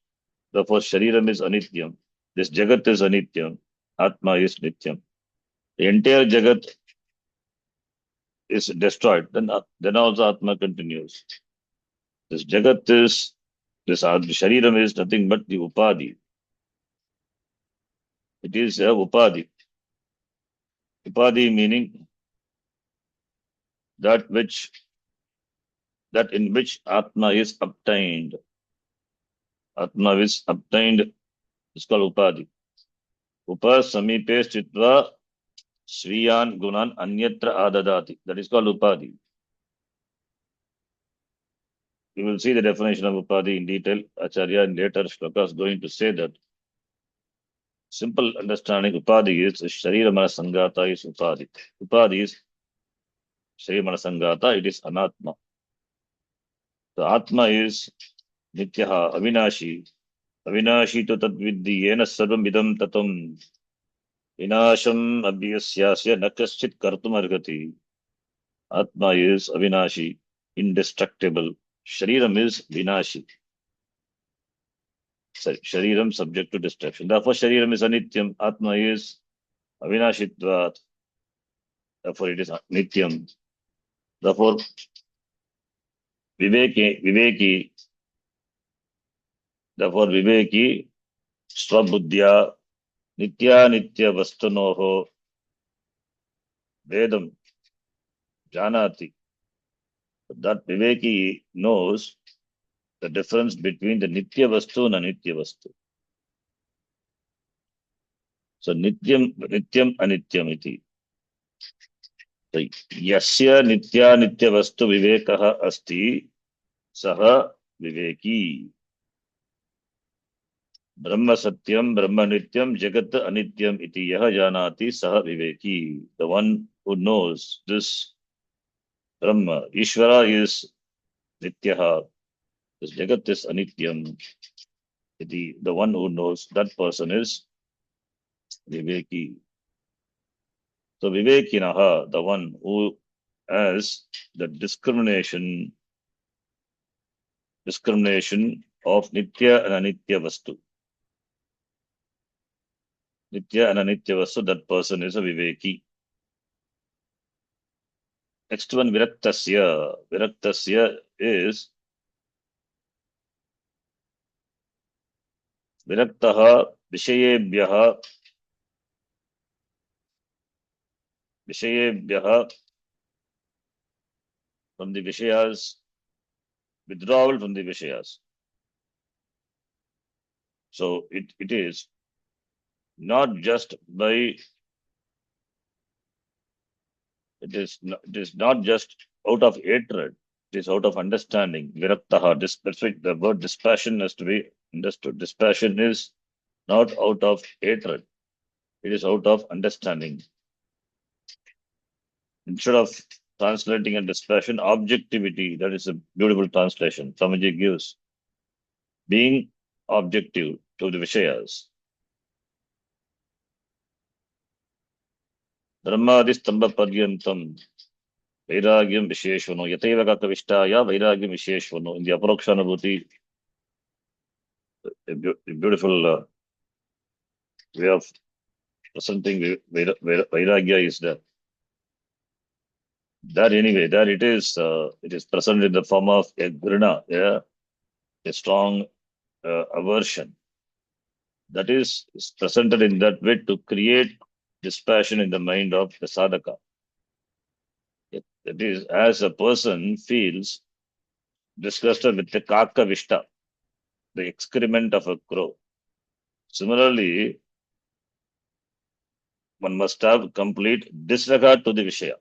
A: Therefore, Shariram is Anityam. This Jagat is Anityam. Atma is Nityam. The entire Jagat is destroyed. Then also Atma continues. This Jagat is, Shariram is nothing but the Upadhi. It is a Upadhi. Upadhi meaning that in which Atma is obtained. Atma is obtained is called Upadhi. Upa samipe stitva sriyan gunan anyatra adadati. That is called Upadhi. You will see the definition of Upadhi in detail. Acharya in later Shloka is going to say that. Simple understanding Upadhi is Sharira Manasangata is Upadhi. Upadhi is Sharira Manasangata, it is Anatma. The Atma is Nityaha, Avinashi. Avinashi to Tadvidhi, Yena Sarvam Idam Tatum. Vinasham Abhyasyasya Nakaschit Kartum Argati. Atma is Avinashi, indestructible. Shariram is Vinashi. Shariram subject to destruction. Therefore, Shariram is Anityam. Atma is Avinashitvat. Therefore, it is Nityam. Therefore, Viveki, therefore Viveki, Swabuddhya, Nitya Vastunoho, Vedam, Janati. That Viveki knows the difference between the Nitya Vastu and Anitya Vastu. So Nityam, Anityam iti. So Yasya Nitya Vastu Vivekaha Asti, Saha Viveki. Brahma Satyam, Brahma Nityam, Jagat Anityam iti yaha janati saha viveki. The one who knows this Brahma, Ishvara is Nityaha, this Jagat is Anityam iti. The one who knows that person is Viveki. So Vivekinaha, the one who has the discrimination of Nitya and Anitya Vastu. Nitya and Anitya Vastu, that person is a Viveki. Next one, Viraktasya. Viraktasya is Viraktaha Vishayebhyaha from the Vishayas, withdrawal from the Vishayas. So it is not just by It is not just out of hatred. It is out of understanding. Viraktaha. That's why the word dispassion has to be understood. Dispassion is not out of hatred. It is out of understanding. Instead of translating a dispassion, objectivity. That is a beautiful translation. Swamiji gives being objective to the Vishayas. Brahmadistamba Padyantam Vairagyam Visheshvano Yateva Kakavishtaya Vairagyam Visheshvano. In the Aparokshanabhuti, a beautiful way of presenting Vairagya is that anyway, that it is present in the form of a grina, yeah, a strong aversion. That is presented in that way to create dispassion in the mind of the sadhaka. That is, as a person feels disgusted with the kaka vishta, the excrement of a crow. Similarly, one must have complete disregard to the Vishaya.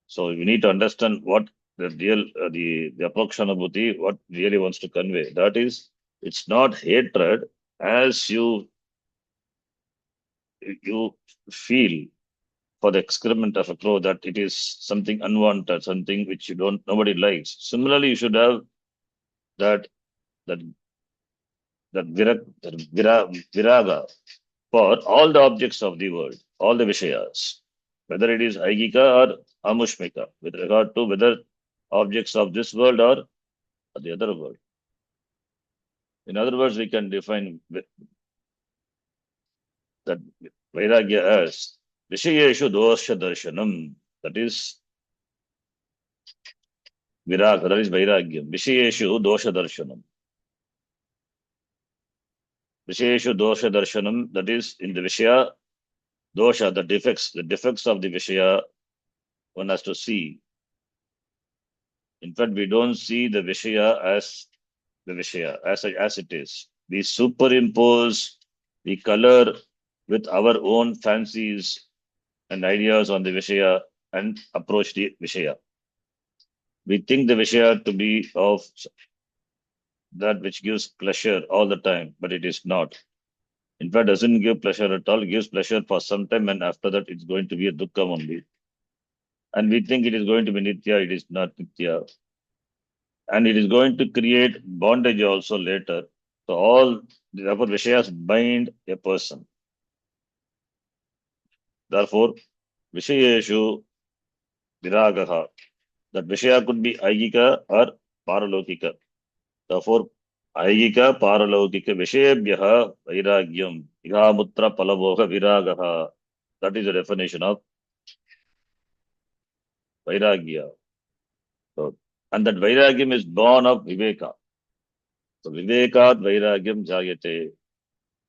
A: So we need to understand what the real, the Apakshanabhuti, what really wants to convey. That is, it's not hatred as you feel for the excrement of a crow, that it is something unwanted, something which nobody likes. Similarly, you should have that that viraga for all the objects of the world, all the Vishayas, whether it is Aigika or Amushmika, with regard to whether objects of this world or the other world. In other words, we can define that Vairagya as Vishayeshu dosha darshanam. That is Viraga, that is Vairagyam. Vishayeshu dosha darshanam. Vishayeshu dosha darshanam, that is in the Vishaya dosha, the defects of the Vishaya, one has to see. In fact, we don't see the Vishaya as the Vishaya, as it is. We superimpose the color with our own fancies and ideas on the Vishaya and approach the Vishaya. We think the Vishaya to be of that which gives pleasure all the time, but it is not. In fact, doesn't give pleasure at all, gives pleasure for some time, and after that it's going to be a dukkha only. And we think it is going to be Nitya, it is not Nitya. And it is going to create bondage also later. So all the upper Vishayas bind a person. Therefore, Vishayeshu Viragaha. That Vishaya could be Aigika or Paralokika. Therefore, Aigika, Paralokika, Vishayabhyaha, Vairagyam, Igamutra, Palavoha, Viragaha. That is the definition of Vairagya. So, and that Vairagyam is born of Viveka. So, Vivekat Vairagyam Jayate.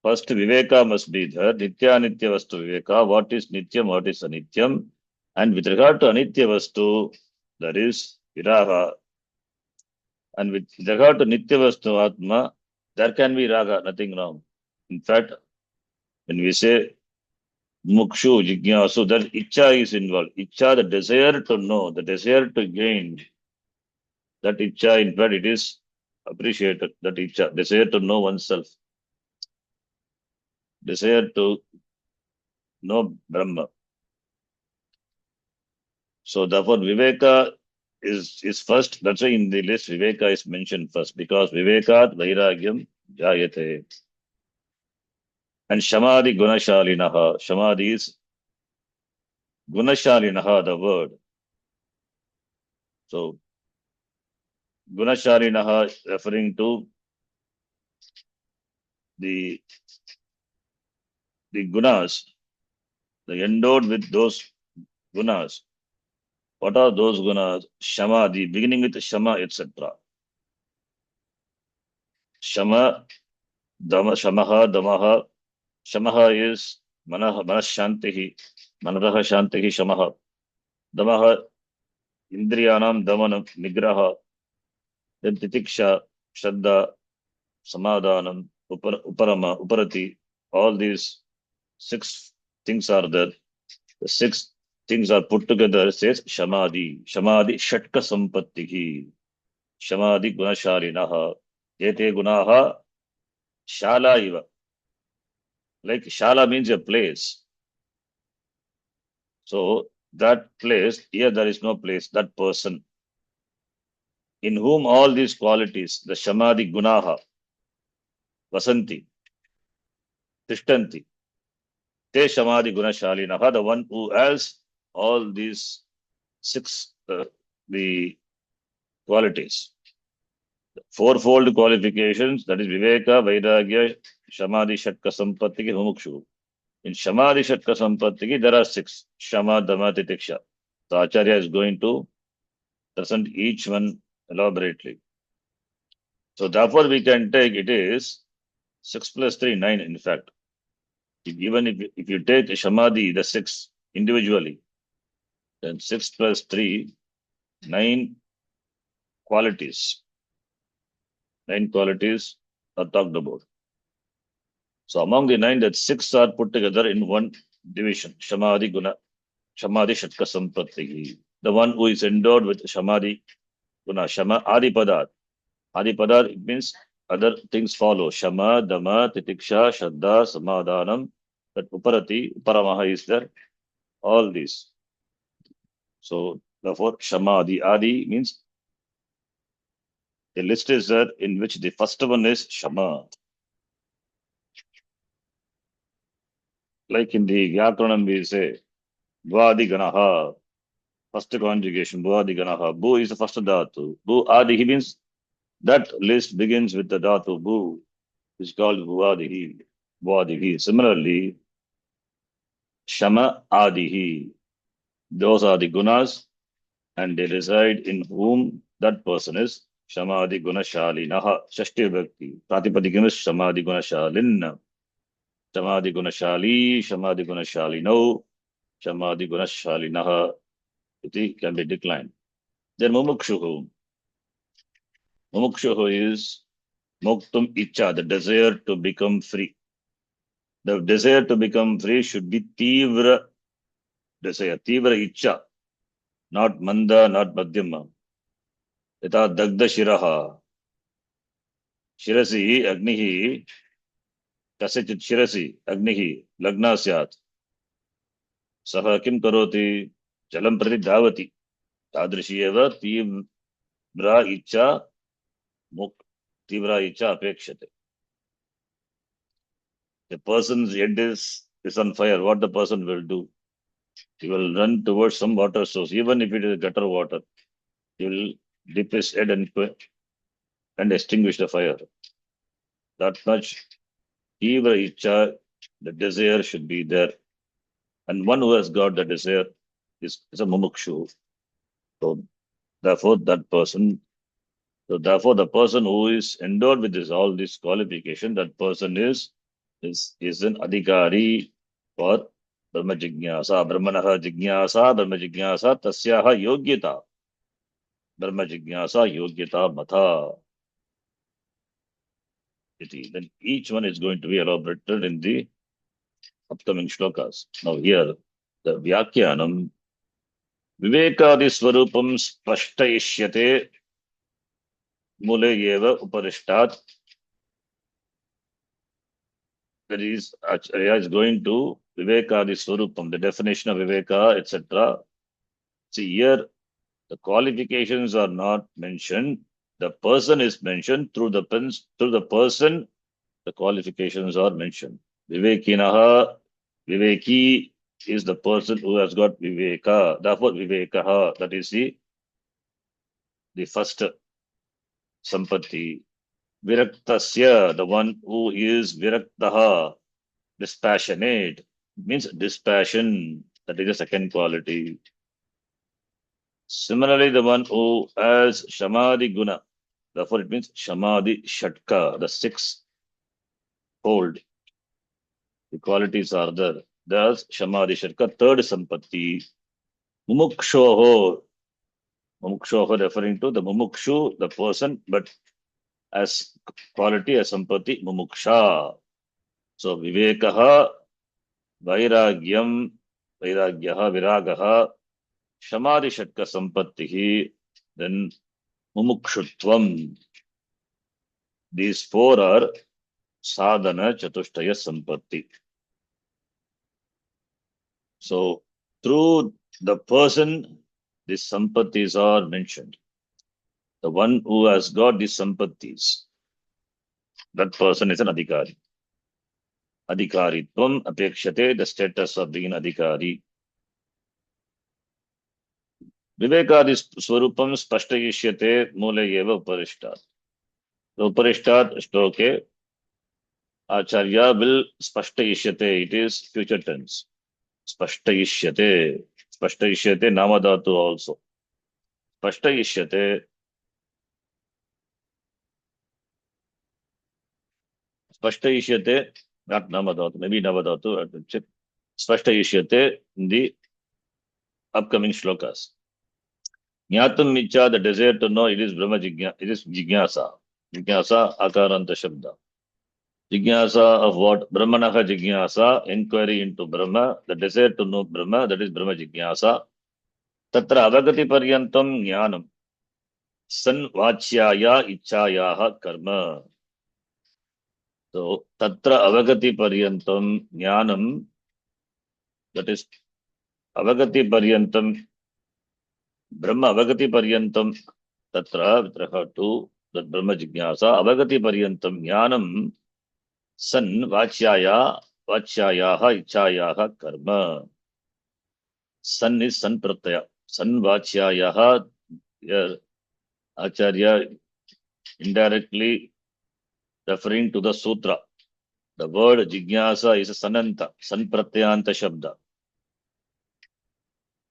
A: First, Viveka must be there. Nitya Nitya Vastu Viveka. What is Nityam? What is Anityam? And with regard to Anitya Vastu, that is Viraha. And with regard to Nitya Vastu Atma, there can be Raga, nothing wrong. In fact, when we say Mukshu, Jignasu, that Icha is involved. Icha, the desire to know, the desire to gain. That Icha, in fact, it is appreciated. That Icha, desire to know oneself. Desire to know Brahma. So therefore, Viveka is first. That's why in the list, Viveka is mentioned first, because Vivekat Vairagyam Jayate. And Shamadhi Gunashalinaha. Shamadhi is Gunashalinaha, the word. So Gunashalinaha referring to the gunas, the endowed with those gunas. What are those gunas? Shamadhi, beginning with Shama, etc. Shama, Shamaha, Damaha. Shamaha is Manashantihi, Manadaha Shantihi Shamaha. Damaha, Indriyanam Damanam, Nigraha. Then Titiksha, Shraddha, Samadhanam, Uparama, Uparati. All these 6 things are there. The 6 things are put together, says Shamadhi. Shamadhi Shatka Sampattihi. Shamadhi Gunashalinaha. Ete Gunaha Shala Iva. Like Shala means a place. So that place, here there is no place, that person in whom all these qualities, the Shamadhi Gunaha, Vasanti, Tishtanti, Te Shamadhi Gunashalinaha, the one who has all these six, the qualities, fourfold qualifications, that is Viveka, Vairagya, Shamadhi, Shatka, Sampatti, Mumukshu. In Shamadhi, Shatka, Sampatti, there are six, Shama, Dhamma, Titiksha. The Acharya is going to present each one elaborately. So therefore we can take it is 6 plus 3, 9 in fact. Even if you take Shamadhi, the 6 individually, then 6 plus 3, 9 qualities. 9 qualities are talked about. So among the 9, that 6 are put together in one division. Shamadhi Guna, Shamadhi Shatka Sampatti. The one who is endowed with Shamadhi Guna, Shama Adi Padat. Adi Padat, it means other things follow. Shama, Dhamma, Titiksha, Shraddha, Samadhanam, that Uparati, Uparamaha is there. All these. So therefore, Shama Adi means a list is there in which the first one is Shama. Like in the Vyakaranam we say, Bhadi Ganaha, first conjugation, Bhadi Ganaha. Bu is the first dhatu. Bu Adi means that list begins with the dhatu Bu, which is called Bhuadihi. Bhuadihi. Similarly, Shama Adihi. Those are the gunas and they reside in whom that person is. Shamadi Gunashalinaha. Shashti Bhakti. Pratipadikam is Shamadi Gunashalin. Shamadi Gunashali, Shamadi Gunashalino, Shamadi Gunashalinaha. It can be declined. Then Mumukshuhu. Mumukshuhu is Muktum Icha, the desire to become free. The desire to become free should be Tivra desire, Tivra Icha, not Manda, not Madhyama. Yata Dagda Shiraha. Shirasi Agnihi, Kasachit Shirasi Agnihi, Lagna Syat. Saha Kim Karoti, Jalam Prati Davati. Tadrishi Eva Tivra Icha Muk Tivra Icha Apekshate. The person's head is on fire. What the person will do? He will run towards some water source, even if it is gutter water. He will dip his head and extinguish the fire. That much Tivra Icha, the desire should be there. And one who has got the desire is a mumukshu. So therefore, the person who is endowed with all this qualification, that person is an adhikari for Brahma Jignasa, Brahmanaha Jignasa, Brahma Jignasa, Tasyaha Yogyata, Brahma Jignasa Yogyata Matha. Then each one is going to be elaborated in the upcoming shlokas. Now here, the Vyakyanam, Vivekadi Swarupam Spashtaishyate Mule Yeva Uparishtat. That is, Acharya is going to Vivekadi Swarupam, the definition of Viveka, etc. See here, the qualifications are not mentioned. The person is mentioned through the person. The qualifications are mentioned. Vivekinaha, Viveki is the person who has got Viveka. Therefore, Vivekaha, that is the first Sampatti. Viraktasya, the one who is Viraktaha, dispassionate, means dispassion. That is the second quality. Similarly, the one who has Shamadhi Guna, therefore it means Shamadhi Shatka, the six fold. The qualities are there. Thus, Shamadhi Shatka, third Sampatti. Mumukshoho. Mumukshoho referring to the Mumukshu, the person, but as quality as Sampatti, Mumuksha. So, Vivekaha, Vairagyam, vairagyaha, viragaha, samadhi shatka sampattihi, then mumukshutvam. These four are sadhana chatushtaya sampatti. So through the person, these sampattis are mentioned. The one who has got these sampattis, that person is an adhikari. Adhikaritvam apekshate, the status of being adhikari. Vivekadi swarupam spashtayishyate mule eva uparishtat. The uparishtat shloke, Acharya will spashtayishyate, it is future tense. Spashtayishyate. Spashtayishyate namadhatu also. Spashtayishyate. Spashtayishyate, not namadhatu, maybe namadhatu, I have to check. Spashtayishyate in the upcoming shlokas. Jnatum icha, the desire to know, it is Brahma Jigyasa. It is Jigyasa. Jigyasa, Akaranta Shabda. Jigyasa of what? Brahmanaha Jigyasa, inquiry into Brahma, the desire to know Brahma, that is Brahma Jigyasa. Tatra avagati paryantam jnanam. San vachyaya ichayaha karma. So, tatra avagati paryantam jnanam, that is avagati paryantam, Brahma avagati paryantam, tatra, with regard to that Brahma Jigyasa, avagati paryantam jnanam, san vachyaya, vachyayaha ichayaha karma. San is san pratyaya. San vachyayaha, here Acharya indirectly referring to the sutra. The word jigyasa is a sananta, san pratyanta shabda.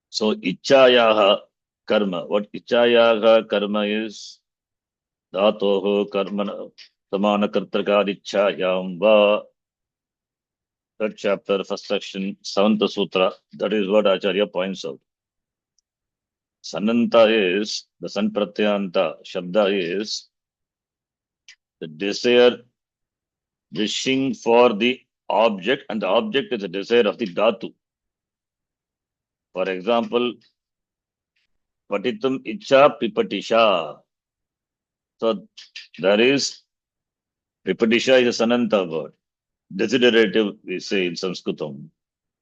A: So ichayaha karma. What ichayaha karma is? Dhatoho karma samana kartakadichayam va. Third chapter, first section, seventh sutra. That is what Acharya points out. Sananta is, the san pratyanta shabda is the desire, wishing for the object, and the object is the desire of the dhatu. For example, patitum icha pipatisha. So there is, pipatisha is a sananta word. Desiderative, we say in Sanskritam,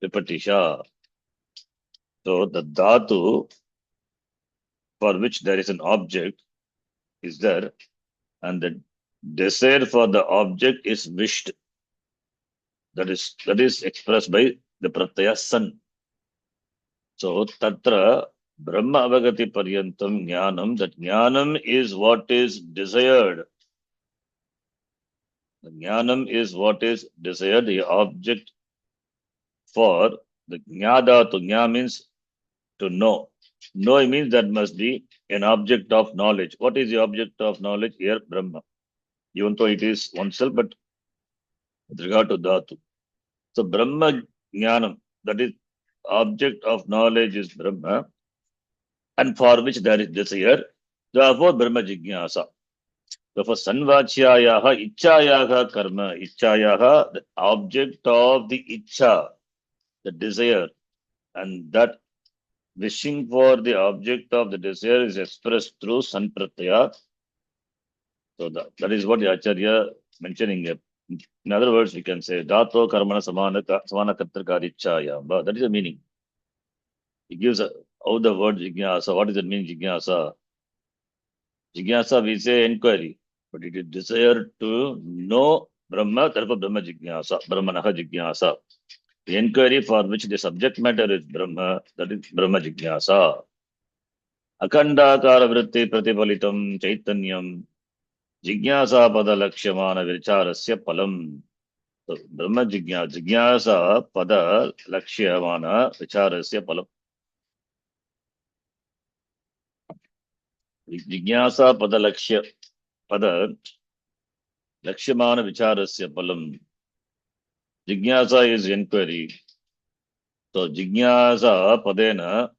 A: pipatisha. So the dhatu for which there is an object is there, and the desire for the object is wished. That is expressed by the pratyaya san. So tatra Brahma avagati paryantam jnanam, that jnanam is what is desired. The jnanam is what is desired, the object for the jnada. To jna means to know. Know means that must be an object of knowledge. What is the object of knowledge here? Brahma. Even though it is oneself, but with regard to dhatu. So Brahma jnanam, that is object of knowledge is Brahma, and for which there is desire. Therefore, Brahma jigyasa. Therefore, sanvachyayaha ichayaha karma. Ichayaha, the object of the icha, the desire, and that wishing for the object of the desire is expressed through sanpratyaya. So that is what the Acharya mentioning here. In other words, we can say dhato karmana samana kartakari ichaya. But that is the meaning. He gives out the word jigyasa. What does it mean, jigyasa? Jigyasa, we say inquiry, but it is desire to know Brahma, therefore Brahma jigyasa, Brahmanaha jigyasa. The inquiry for which the subject matter is Brahma, that is Brahma jigyasa. Akhandakara vritti pratipalitam chaitanyam jigyasa pada lakshyamana vicharasya palam. So Brahma jigyasa pada lakshyamana vicharasya palam. Jigyasa pada lakshyamana vicharasya palam. Jigyasa is inquiry. So jigyasa padena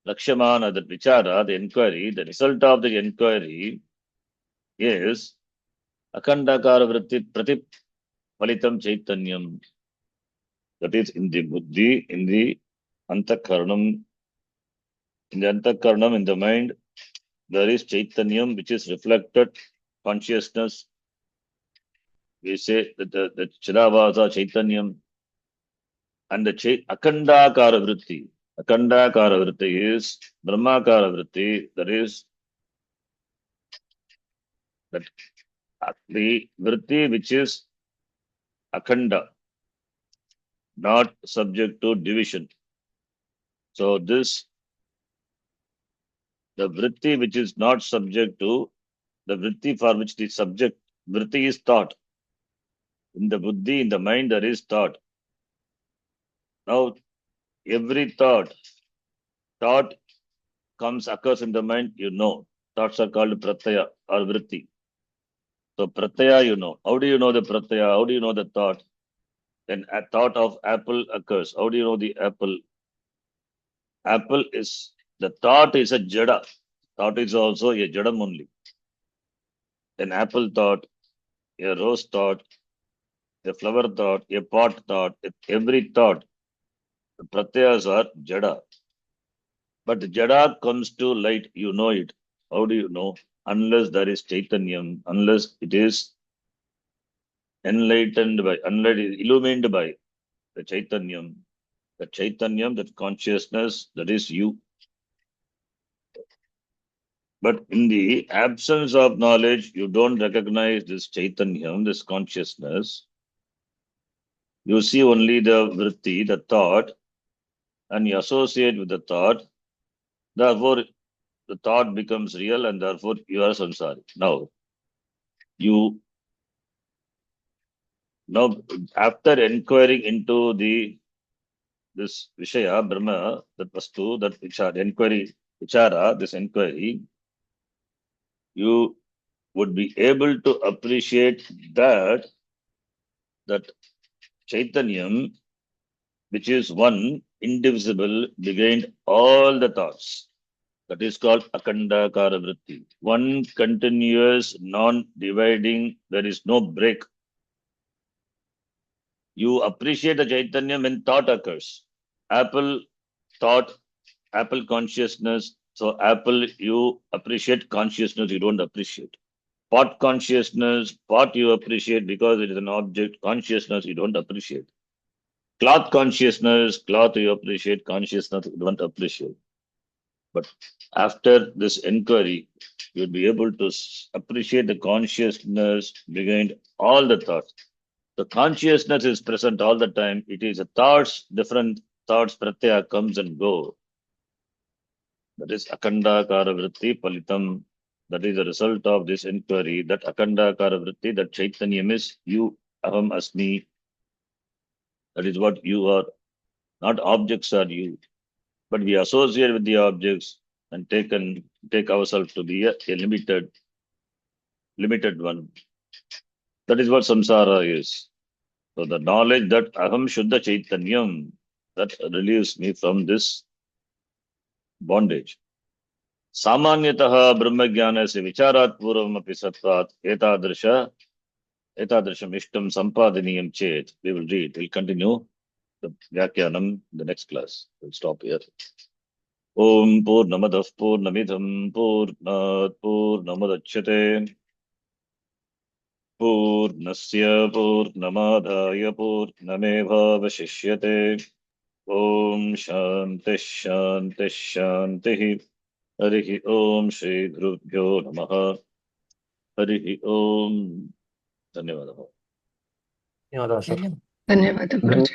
A: lakshyamana, the vichara, the inquiry, the result of the inquiry is akhandakara vritti pratipalitam chaitanyam. That is in the buddhi, in the antakaranam. In the antakaranam, in the mind, there is chaitanyam, which is reflected consciousness. We say that the Chiravasa Chaitanyam and the Akandakara Vritti. Akandakara Vritti is Brahmakara Vritti. That is that the Vritti which is Akanda, not subject to division. So this, the Vritti which is not subject to, the Vritti for which the subject, Vritti is thought. In the Buddhi, in the mind, there is thought. Now, every thought occurs in the mind, you know. Thoughts are called pratyaya or vritti. So pratyaya, you know. How do you know the pratyaya? How do you know the thought? Then a thought of apple occurs. How do you know the apple? Apple is, the thought is a jada. Thought is also a jadam only. Then apple thought, a rose thought, a flower thought, a pot thought, every thought. The pratyayas are jada. But jada comes to light, you know it. How do you know? Unless there is chaitanyam, unless it is enlightened by, illumined by the chaitanyam, that consciousness, that is you. But in the absence of knowledge, you don't recognize this chaitanyam, this consciousness. You see only the vritti, the thought, and you associate with the thought. Therefore, the thought becomes real, and therefore you are samsari. Now, after inquiring into this Vishaya, Brahma, that Vastu, that Vichara, this inquiry, you would be able to appreciate that Chaitanyam, which is one, indivisible, behind all the thoughts. That is called Akandakara Vritti. One continuous, non-dividing, there is no break. You appreciate the Chaitanya when thought occurs. Apple thought, apple consciousness. So apple, you appreciate consciousness, you don't appreciate. Pot consciousness, pot you appreciate because it is an object. Consciousness, you don't appreciate. Cloth consciousness, cloth you appreciate. Consciousness, you don't appreciate. But after this inquiry, you'll be able to appreciate the consciousness behind all the thoughts. The consciousness is present all the time. It is a thoughts, different thoughts, pratyaya comes and go. That is Akandakara Vritti Palitam. That is the result of this inquiry. That Akandakara Vritti, that Chaitanyam is you, Aham Asmi. That is what you are. Not objects are you. But we associate with the objects and take ourselves to be a limited one. That is what samsara is. So the knowledge that Aham Shuddha Chaitanyam, that relieves me from this bondage. Samanyataha Brahmajnanasya Vicharat Purvamapi Sattvat Etadrisha Etadrisham Ishtam Sampadiniyam Chet. We will read. We'll continue the Vyakyanam in the next class. We'll stop here. Om Purnamadah Purnamidham Purnat Purnamadachyate Purnasya Purnamadaya Purnamevavashishyate. Om Shanti Shanti Shanti. Harihi Om Shri Gurubhyo Namaha. Harihi Om. धन्यवाद.
D: धन्यवाद sir.
C: धन्यवाद गुरुजी.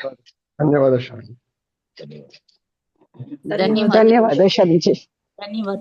D: धन्यवाद स्वामी.
A: धन्यवाद.
B: ಧನ್ಯವಾದ ಶಾಲಿಜಿ.
A: धन्यवाद.